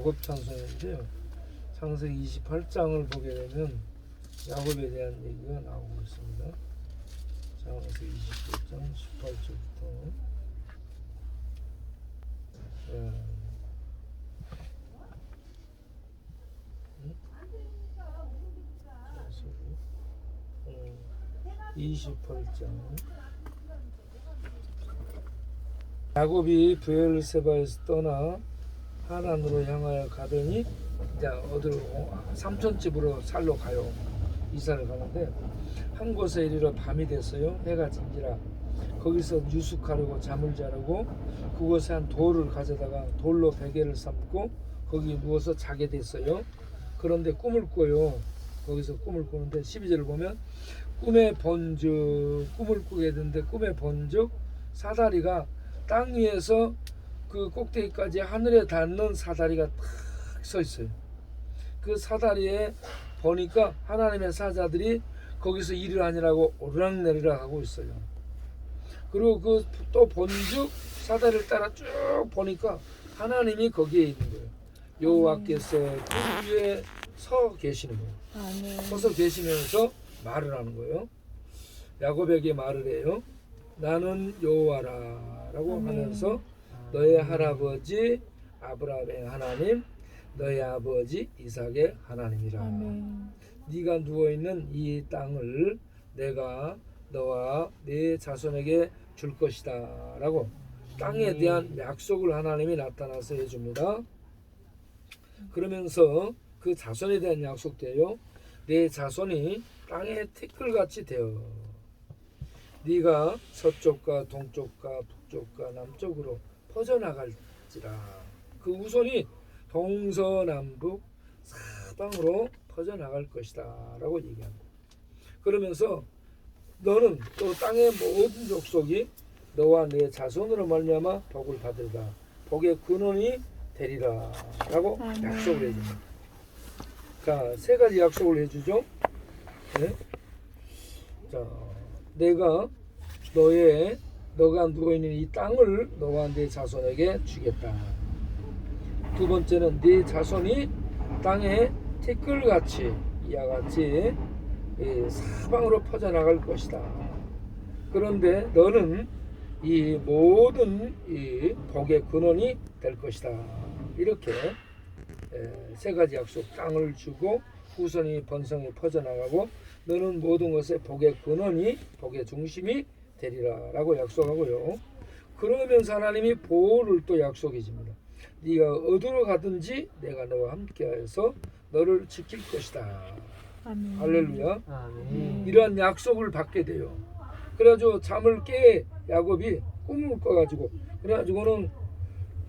야곱 찬송인데요. 창세기 28장을 보게 되면 야곱에 대한 얘기가 나오고 있습니다. 창세기 28장 18절부터 네. 28장 야곱이 브엘세바에서 떠나 하란으로 향하여 가더니 이제 어디로 삼촌집으로 살러 가요. 이사를 가는데 한 곳에 이르러 밤이 됐어요. 해가 진지라 거기서 유숙하려고 잠을 자려고 그곳에 한 돌을 가져다가 돌로 베개를 삼고 거기 누워서 자게 됐어요. 그런데 꿈을 꿔요. 거기서 꿈을 꾸는데 12절을 보면 꿈에 본즉 꿈을 꾸게 되는데 꿈에 본즉 사다리가 땅 위에서 그 꼭대기까지 하늘에 닿는 사다리가 탁 서 있어요. 그 사다리에 보니까 하나님의 사자들이 거기서 일을 하니라고 오르락내리락 하고 있어요. 그리고 그 또 본즉 사다리를 따라 쭉 보니까 하나님이 거기에 있는 거예요. 여호와께서 그 위에 서 계시는 거예요. 서서 계시면서 말을 하는 거예요. 야곱에게 말을 해요. 나는 여호와라 라고 하면서 너의 할아버지 아브라함의 하나님, 너의 아버지 이삭의 하나님이라. 네가 누워있는 이 땅을 내가 너와 네 자손에게 줄 것이다 라고 땅에 대한 약속을 하나님이 나타나서 해줍니다. 그러면서 그 자손에 대한 약속대요. 네 자손이 땅의 티끌같이 되어 네가 서쪽과 동쪽과 북쪽과 남쪽으로 퍼져나갈지라. 그 후손이 동서남북 사방으로 퍼져나갈 것이다 라고 얘기합니다. 그러면서 너는 또 땅의 모든 족속이 너와 네 자손으로 말미암아 복을 받으리라. 복의 근원이 되리라 라고 약속을 해줍니다. 자, 세 가지 약속을 해주죠. 네? 자, 내가 너의 너가 누워있는 이 땅을 너와 네 자손에게 주겠다. 두 번째는 네 자손이 땅에 티끌같이 이와 같이 사방으로 퍼져나갈 것이다. 그런데 너는 이 모든 이 복의 근원이 될 것이다. 이렇게 세 가지 약속, 땅을 주고 후손이 번성이 퍼져나가고 너는 모든 것의 복의 근원이 복의 중심이 되리라 라고 약속하고요. 그러면서 하나님이 보호를 또 약속해 줍니다. 네가 어디로 가든지 내가 너와 함께하여서 너를 지킬 것이다. 아멘. 할렐루야. 아멘. 이러한 약속을 받게 돼요. 그래가지고 잠을 깨 야곱이 꿈을 꿔가지고 그래가지고는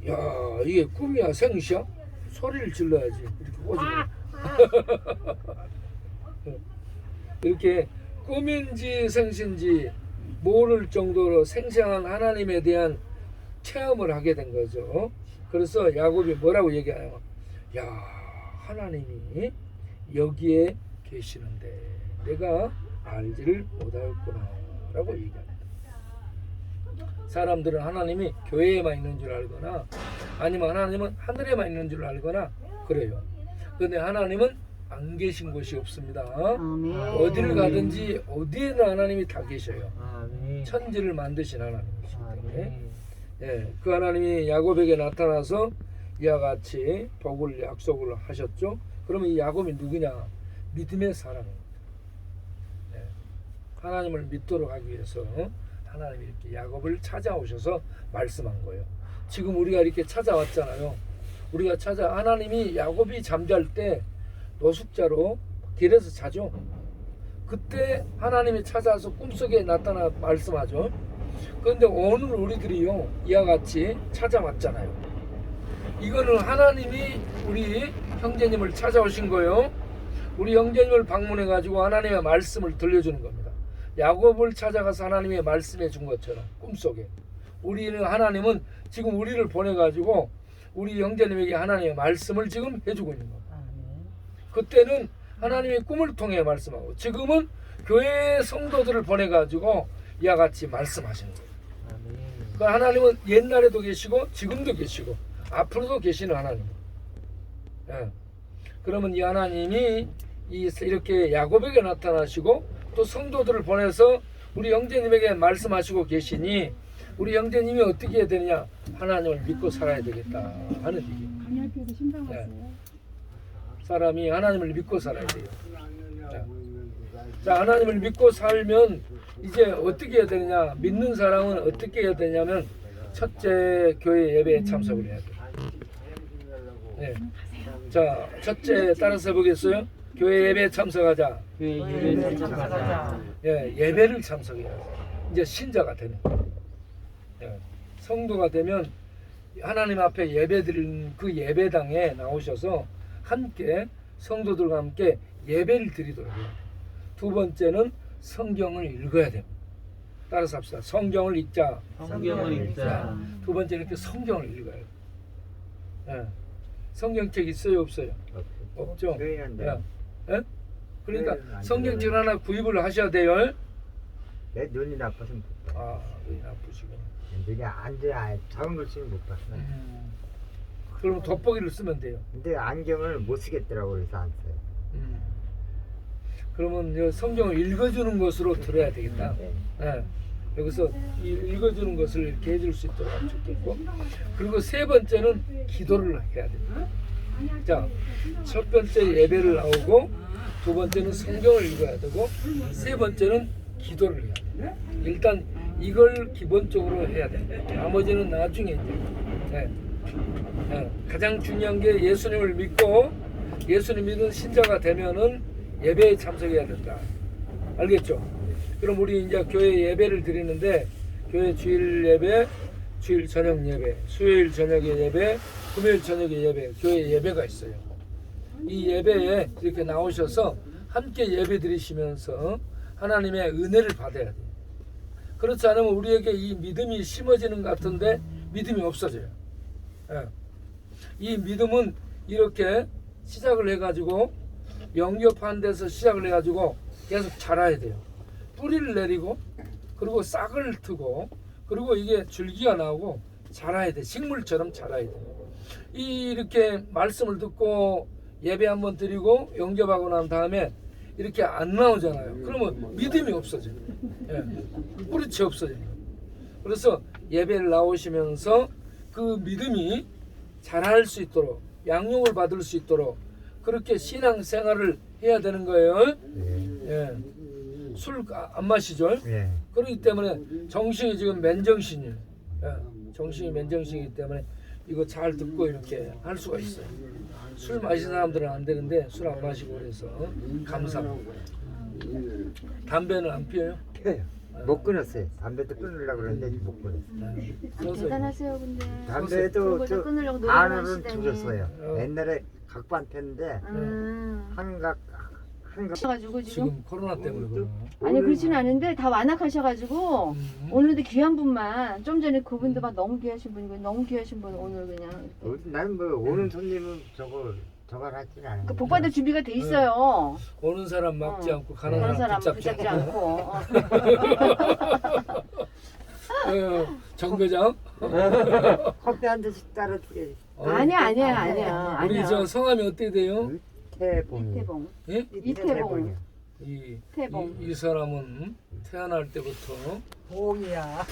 야 이게 꿈이야 생시야? 소리를 질러야지 이렇게 꼬집어. 이렇게 꿈인지 생신지 모를 정도로 생생한 하나님에 대한 체험을 하게 된 거죠. 그래서 야곱이 뭐라고 얘기하냐면 야 하나님이 여기에 계시는데 내가 알지를 못하였구나 라고 얘기합니다. 사람들은 하나님이 교회에만 있는 줄 알거나 아니면 하나님은 하늘에만 있는 줄 알거나 그래요. 그런데 하나님은 안 계신 곳이 없습니다. 아멘. 어디를 가든지 어디에나 하나님이 다 계셔요. 아멘. 천지를 만드신 하나님이시기 때문에 아멘. 예, 그 하나님이 야곱에게 나타나서 이와 같이 복을 약속을 하셨죠. 그러면 이 야곱이 누구냐? 믿음의 사람입니다. 예, 하나님을 믿도록 하기 위해서 하나님이 이렇게 야곱을 찾아오셔서 말씀한 거예요. 지금 우리가 이렇게 찾아왔잖아요. 우리가 하나님이 야곱이 잠잘 때 노숙자로 길에서 자죠. 그때 하나님이 찾아와서 꿈속에 나타나 말씀하죠. 그런데 오늘 우리들이요 이와 같이 찾아왔잖아요. 이거는 하나님이 우리 형제님을 찾아오신 거예요. 우리 형제님을 방문해 가지고 하나님의 말씀을 들려주는 겁니다. 야곱을 찾아가서 하나님의 말씀해 준 것처럼 꿈속에 하나님은 지금 우리를 보내 가지고 우리 형제님에게 하나님의 말씀을 지금 해주고 있는 겁니다. 그때는 하나님의 꿈을 통해 말씀하고 지금은 교회 성도들을 보내 가지고 이와 같이 말씀하시는 거예요. 그러니까 하나님은 옛날에도 계시고 지금도 계시고 앞으로도 계시는 하나님. 예. 그러면 이 하나님이 이렇게 야곱에게 나타나시고 또 성도들을 보내서 우리 형제님에게 말씀하시고 계시니 우리 형제님이 어떻게 해야 되느냐? 하나님을 믿고 살아야 되겠다 하는 얘기. 강의할때도 신방 예. 왔어요. 사람이 하나님을 믿고 살아야 돼요. 자, 하나님을 믿고 살면 이제 어떻게 해야 되느냐? 믿는 사람은 어떻게 해야 되냐면 첫째 교회 예배에 참석을 해야 돼요. 네. 자, 첫째 따라서 해보겠어요? 교회 예배에 참석하자. 교회 예배에 참석하자. 예, 예배를 참석해야 돼요. 이제 신자가 되는 거예요. 예, 성도가 되면 하나님 앞에 예배드리는 그 예배당에 나오셔서 함께 성도들과 함께 예배를 드리도록 해요. 두 번째는 성경을 읽어야 됩니다. 따라서 합시다. 성경을 읽자. 성경을 읽자. 두 번째는 이렇게 성경을 읽어요. 예. 성경책 있어요, 없어요? 없죠. 예. 예? 그러니까 성경책 하나 구입을 하셔야 돼요. 내 눈이 나빠서 못 봐. 아, 눈이 나쁘시구나. 눈이 안 돼. 작은 글씨는 못 봐. 그럼 돋보기를 쓰면 돼요. 근데 안경을 못 쓰겠더라고 그래서 안 써요. 그러면 이 성경을 읽어주는 것으로 들어야 되겠다. 네. 예. 여기서 읽어주는 것을 이렇게 해줄 수 있도록 하면 좋겠고, 그리고 세 번째는 기도를 해야 됩니다. 자, 첫 번째 예배를 나오고, 두 번째는 성경을 읽어야 되고, 세 번째는 기도를 해야 돼요. 일단 이걸 기본적으로 해야 됩니다. 나머지는 나중에 이제. 가장 중요한 게 예수님을 믿고 예수님 믿는 신자가 되면은 예배에 참석해야 된다. 알겠죠? 그럼 우리 이제 교회 예배를 드리는데 교회 주일 예배, 주일 저녁 예배, 수요일 저녁에 예배, 금요일 저녁에 예배, 교회 예배가 있어요. 이 예배에 이렇게 나오셔서 함께 예배 드리시면서 하나님의 은혜를 받아야 돼요. 그렇지 않으면 우리에게 이 믿음이 심어지는 것 같은데 믿음이 없어져요. 예. 이 믿음은 이렇게 시작을 해가지고 영접한 데서 시작을 해가지고 계속 자라야 돼요. 뿌리를 내리고 그리고 싹을 트고 그리고 이게 줄기가 나오고 자라야 돼. 식물처럼 자라야 돼. 이렇게 말씀을 듣고 예배 한번 드리고 영접하고 난 다음에 이렇게 안 나오잖아요. 그러면 믿음이 없어져요. 예. 뿌리치 없어져요. 그래서 예배를 나오시면서 그 믿음이 자랄 수 있도록 양육을 받을 수 있도록 그렇게 신앙생활을 해야 되는 거예요. 네. 예. 술 안 마시죠? 네. 그렇기 때문에 정신이 지금 맨정신이에요. 예. 정신이 맨정신이기 때문에 이거 잘 듣고 이렇게 할 수가 있어요. 술 마시는 사람들은 안 되는데 술 안 마시고 그래서 감사합니다. 담배는 안 피워요? 펴요. 못 끊었어요. 담배도 끊으려고 그랬는데 못 끊었어요. 그래서 대단하세요 근데. 담배도 그런 저 거 끊으려고 노력을 안으로는 하시다니. 줄였어요. 어. 옛날에 각도 안 폈는데 한각 가지고 지금 지금 코로나 때문에 그래요. 아니 그렇지는 않은데 다 완악하셔가지고 오늘도 귀한 분만 좀 전에 음. 그분도 막 너무 귀하신 분이고 너무 귀하신 분 오늘 그냥 나는 뭐 오는 손님은 저걸 하진 않아요. 그 복받을 준비가 돼 있어요. 오는 사람 막지 않고 가는 다른 사람 사람 붙잡지 붙잡지 않고. 않고. 정 회장. 커피 한 잔씩 따라 주게. 아니야. 우리 저 성함이 어떻게 돼요? 태봉이. 이태봉. 예? 이태봉. 이, 태봉. 이 사람은 태어날 때부터 봉이야.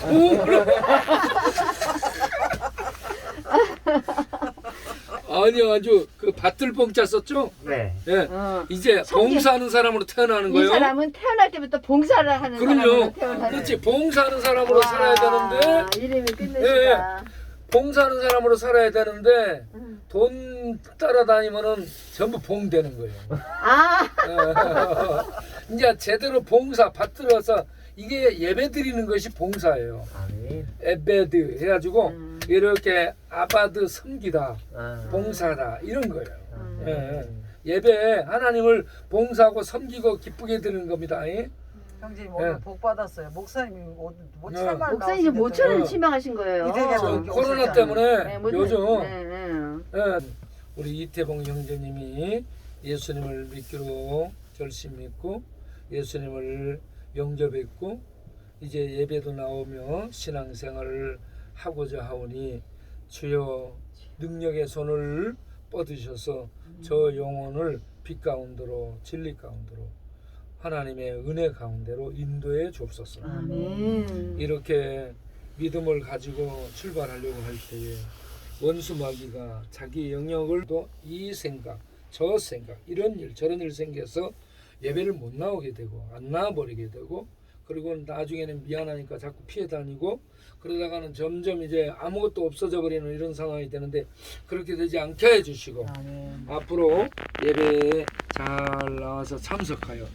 아니 아주 그 밭들봉자 썼죠? 네. 예. 어. 이제 봉사하는 사람으로 태어나는 이 거예요. 사람은 태어날 때부터 봉사를 하는 그럼요. 사람으로 태어났어요. 그렇지. 봉사하는 사람으로 살아야 되는데 이름이 끝내시다. 봉사하는 사람으로 살아야 되는데 음. 돈 따라다니면은 전부 봉되는 거예요. 아, 이제 제대로 봉사 받들어서 이게 예배 드리는 것이 봉사예요. 아멘. 에베드 해가지고 이렇게 아바드 섬기다, 아. 봉사다 이런 거예요. 예. 예배 하나님을 봉사하고 섬기고 기쁘게 드리는 겁니다. 예? 형제님 오늘 네. 복 받았어요. 목사님이 네. 목사님 지금 모처럼 어. 침방하신 거예요. 이대가 저 여기 코로나 오셨잖아요. 때문에 네, 요즘 네. 예, 우리 이태봉 형제님이 예수님을 믿기로 결심 믿고 예수님을 영접했고 이제 예배도 나오며 신앙생활을 하고자 하오니 주여 능력의 손을 뻗으셔서 저 영혼을 빛 가운데로 진리 가운데로 하나님의 은혜 가운데로 인도해 주옵소서. 아멘. 이렇게 믿음을 가지고 출발하려고 할 때에 원수 마귀가 자기 영역을 또 이 생각 저 생각 이런 일 저런 일 생겨서 예배를 못 나오게 되고 안 나와버리게 되고 그리고 나중에는 미안하니까 자꾸 피해 다니고 그러다가는 점점 이제 아무것도 없어져 버리는 이런 상황이 되는데 그렇게 되지 않게 해주시고 앞으로 예배에 잘 나와서 참석하여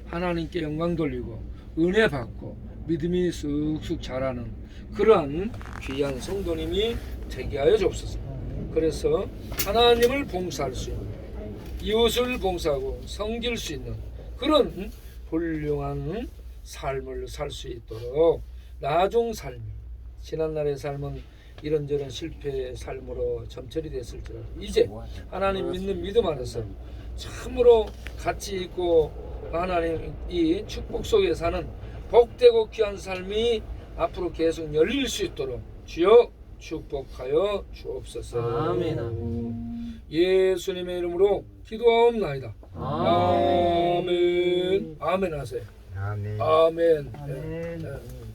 하나님께 영광 돌리고 은혜 받고 믿음이 쑥쑥 자라는 그러한 귀한 성도님이 되게 하여 주옵소서. 그래서 하나님을 봉사할 수 있는 이웃을 봉사하고 섬길 수 있는 그런 훌륭한 삶을 살 수 있도록 나중 삶이 지난날의 삶은 이런저런 실패의 삶으로 점철이 됐을지라도 이제 하나님 믿는 믿음 안에서 참으로 가치 있고 하나님 이 축복 속에 사는 복되고 귀한 삶이 앞으로 계속 열릴 수 있도록 주여 축복하여 주옵소서. 아멘. 예수님의 이름으로 기도하옵나이다. 아멘. 아멘 하세요. 아멘. 아멘. 아멘. 예, 예.